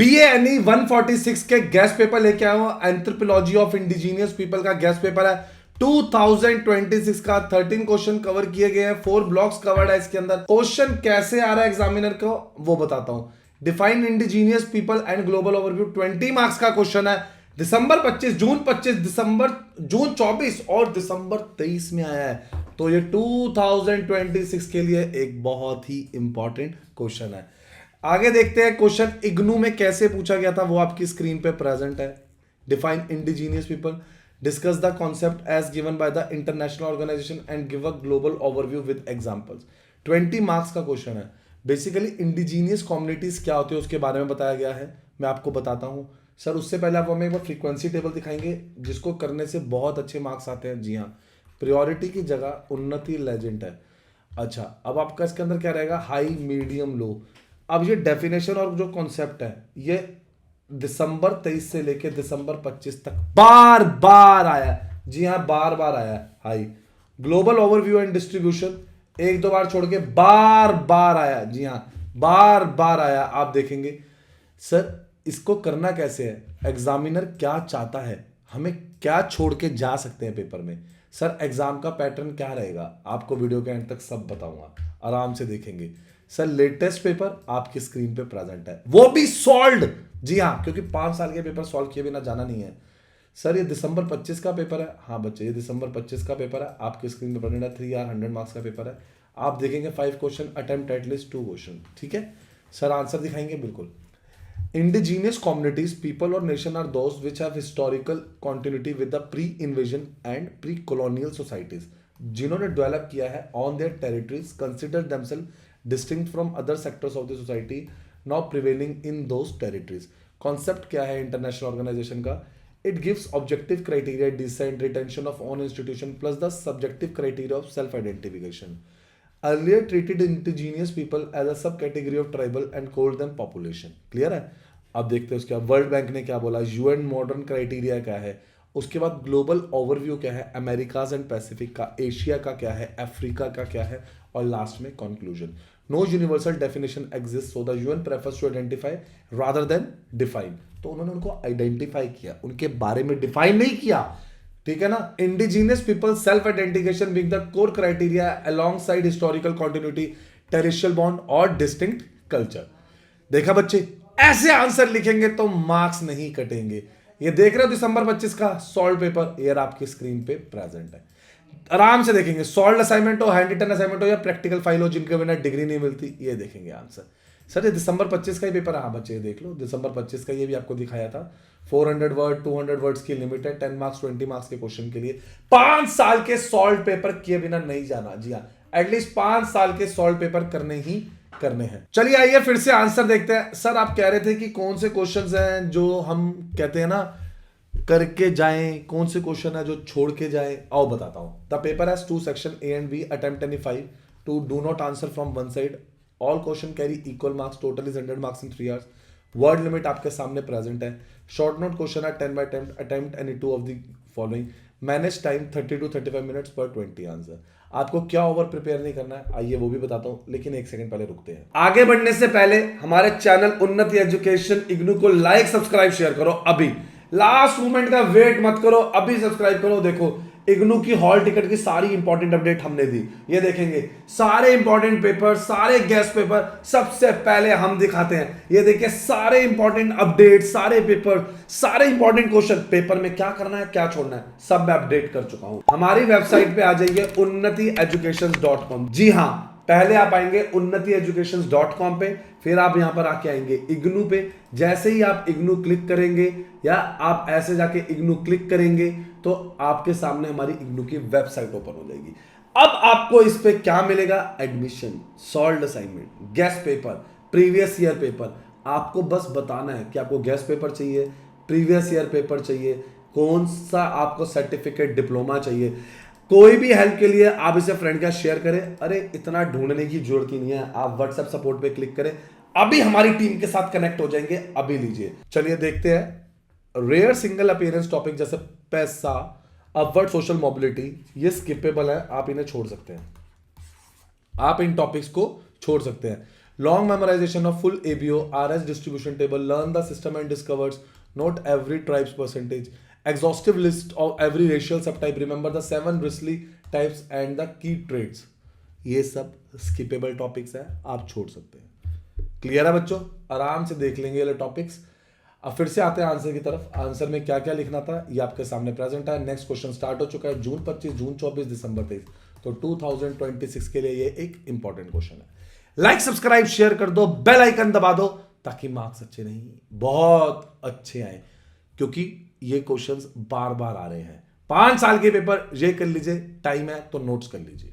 BANE 146 के guest paper लेके आया हूं। एंथ्रोपोलॉजी ऑफ इंडिजीनियस पीपल का गेस्ट पेपर है 2026 का। 13 क्वेश्चन कवर किए गए हैं, 4 ब्लॉक्स कवर्ड है इसके अंदर। क्वेश्चन कैसे आ रहा है एग्जामिनर को वो बताता हूं। Define indigenous people and global overview, 20 marks का क्वेश्चन है। दिसंबर 25, जून 25, जून 24 और दिसंबर 23 में आया है। तो ये 2026 के लिए एक बहुत ही इंपॉर्टेंट क्वेश्चन है। आगे देखते हैं क्वेश्चन इग्नू में कैसे पूछा गया था, वो आपकी स्क्रीन पे प्रेजेंट है। Define indigenous people, discuss the concept as given by the international organisation and give a global overview with examples. 20 marks का क्वेश्चन है। बेसिकली इंडिजीनियस कम्युनिटीज क्या होती है उसके बारे में बताया गया है, मैं आपको बताता हूं। सर उससे पहले आप हमें एक बार फ्रीक्वेंसी टेबल दिखाएंगे जिसको करने से बहुत अच्छे मार्क्स आते हैं। जी हाँ, प्रायोरिटी की जगह उन्नति लेजेंड है। अच्छा, अब आपका इसके अंदर क्या रहेगा, हाई मीडियम लो। अब ये डेफिनेशन और जो कॉन्सेप्ट है ये दिसंबर 23 से लेके दिसंबर 25 तक बार बार आया है। जी हाँ, बार बार आया है। High global overview and distribution एक दो बार छोड़ के बार बार आया। जी हाँ, बार बार आया। आप देखेंगे सर इसको करना कैसे है, एग्जामिनर क्या चाहता है, हमें क्या छोड़ के जा सकते हैं पेपर में। सर एग्जाम का पैटर्न क्या रहेगा आपको वीडियो के एंड तक सब बताऊंगा, आराम से देखेंगे। सर लेटेस्ट पेपर आपकी स्क्रीन पे प्रेजेंट है, वो भी सॉल्व्ड। जी हाँ, क्योंकि 5 साल के पेपर सॉल्व किए बिना जाना नहीं है। सर ये दिसंबर 25 का पेपर है। हाँ बच्चे, ये दिसंबर 25 का पेपर है, आपकी स्क्रीन पे प्रेजेंट है। 3 आर 100 मार्क्स का पेपर है। आप देखेंगे 5 क्वेश्चन, अटेम्प्ट एटलीस्ट 2 क्वेश्चन। ठीक है सर, आंसर दिखाएंगे बिल्कुल। Indigenous communities, people or nation are those which have historical continuity with the pre-invasion and pre-colonial societies. जिन्होंने डेवलप किया है on their territories, consider themselves distinct from other sectors of the society now prevailing in those territories. Concept क्या है international organization का? It gives objective criteria, descent, retention of own institution plus the subjective criteria of self-identification. Earlier treated indigenous people as a subcategory of tribal and called them population. Clear है? अब देखते हैं उसके बाद world bank ने क्या बोला, UN modern criteria क्या है, उसके बाद ग्लोबल ओवरव्यू क्या है, अमेरिकाज एंड पैसिफिक का, एशिया का क्या है, अफ्रीका का क्या है, और लास्ट में conclusion. No universal definition exist, so the UN prefers to identify rather than define. तो उन्होंने उनको आइडेंटिफाई किया, उनके बारे में डिफाइन नहीं किया। ठीक है ना। Indigenous people self identification being the core criteria alongside historical continuity, territorial bond और डिस्टिंक्ट कल्चर। देखा बच्चे, ऐसे आंसर लिखेंगे तो मार्क्स नहीं कटेंगे। ये देख रहे हो दिसंबर 25 का सॉल्व पेपर, ये आपकी स्क्रीन पे प्रेजेंट है। आराम से देखेंगे, सॉल्व असाइनमेंट हो, हैंड रिटन असाइनमेंट हो या प्रैक्टिकल फाइल हो जिनके बिना डिग्री नहीं मिलती, ये देखेंगे आंसर। सर ये दिसंबर 25 का ही पेपर है। हाँ बच्चे ये देख लो, दिसंबर 25 का ये भी आपको दिखाया था। 400 वर्ड 200 वर्ड्स की लिमिट है, 10 मार्क्स 20 मार्क्स के क्वेश्चन के लिए। 5 साल के सॉल्व पेपर किए बिना नहीं जाना। जी हाँ, एटलीस्ट 5 साल के सॉल्व पेपर करने ही करने हैं। चलिए आइए फिर से आंसर देखते हैं। सर आप कह रहे थे कि कौन से क्वेश्चंस हैं जो हम कहते हैं ना करके जाएं, कौन से क्वेश्चन है जो छोड़ के जाएं। आओ बताता हूं। The paper has 2 section A and B, attempt any 5 to do not answer from one side. All question carry equal marks, total is 100 marks in 3 hours. Word limit आपके सामने प्रेजेंट है। शॉर्ट नोट क्वेश्चन है 10 by 10, attempt any 2 of the following. Manage time 30 to 35 minutes पर 20 answer. आपको क्या over prepare नहीं करना है, आइए वो भी बताता हूं, लेकिन एक सेकंड पहले रुकते हैं। आगे बढ़ने से पहले हमारे चैनल उन्नति एजुकेशन इग्नू को लाइक सब्सक्राइब शेयर करो अभी, लास्ट मोमेंट का वेट मत करो, अभी सब्सक्राइब करो। देखो इग्नू की हॉल टिकट की सारी इंपॉर्टेंट अपडेट हमने दी, ये देखेंगे सारे इंपॉर्टेंट पेपर, सारे गेस्ट पेपर सबसे पहले हम दिखाते हैं। ये देखिए सारे इंपॉर्टेंट अपडेट, सारे पेपर, सारे इंपॉर्टेंट क्वेश्चन, पेपर में क्या करना है क्या छोड़ना है सब मैं अपडेट कर चुका हूं। हमारी वेबसाइट पे आ जाइए unnatieducations.com। जी हां, पहले आप आएंगे unnatieducations.com पे, फिर आप यहां पर आके आएंगे इग्नू पे। जैसे ही आप इग्नू क्लिक करेंगे या आप ऐसे जाके इग्नू क्लिक करेंगे तो आपके सामने हमारी इग्नू की वेबसाइट ओपन हो जाएगी। अब आपको इस पे क्या मिलेगा, admission, solved assignment, guest paper, previous year paper. आपको बस बताना है कि आपको गेस्ट पेपर चाहिए, प्रीवियस ईयर पेपर चाहिए, कौन सा आपको सर्टिफिकेट डिप्लोमा चाहिए। कोई भी हेल्प के लिए आप इसे फ्रेंड का शेयर करें। अरे इतना ढूंढने की जरूरत ही नहीं है, आप व्हाट्सएप सपोर्ट पे क्लिक करें, अभी हमारी टीम के साथ कनेक्ट हो जाएंगे, अभी लीजिए। चलिए देखते हैं। रेयर सिंगल अपीयरेंस टॉपिक जैसे पैसा, अपवर्ड सोशल मोबिलिटी, ये स्किपेबल है, आप इन्हें छोड़ सकते हैं, आप इन टॉपिक्स को छोड़ सकते हैं। Long memorization of full ABO, RS distribution table, learn the system and discovers, note every tribe's percentage, exhaustive list of every racial subtype, remember the 7 bristly types and the key traits. ये सब skippable topics है, आप छोड़ सकते हैं. Clear है बच्चों? आराम से देख लेंगे ये टॉपिक्स. अब फिर से आते हैं आंसर की तरफ. आंसर में क्या क्या लिखना था ये आपके सामने प्रेजेंट है. नेक्स्ट क्वेश्चन स्टार्ट हो चुका है. जून 25, जून 24, दिसंबर 23. तो 2026 के लिए ये एक इंपॉर्टेंट क्वेश्चन है. लाइक सब्सक्राइब शेयर कर दो, बेल आइकन दबा दो ताकि मार्क्स अच्छे नहीं बहुत अच्छे आए, क्योंकि ये क्वेश्चंस बार बार आ रहे हैं. 5 साल के पेपर ये कर लीजिए, टाइम है तो नोट्स कर लीजिए.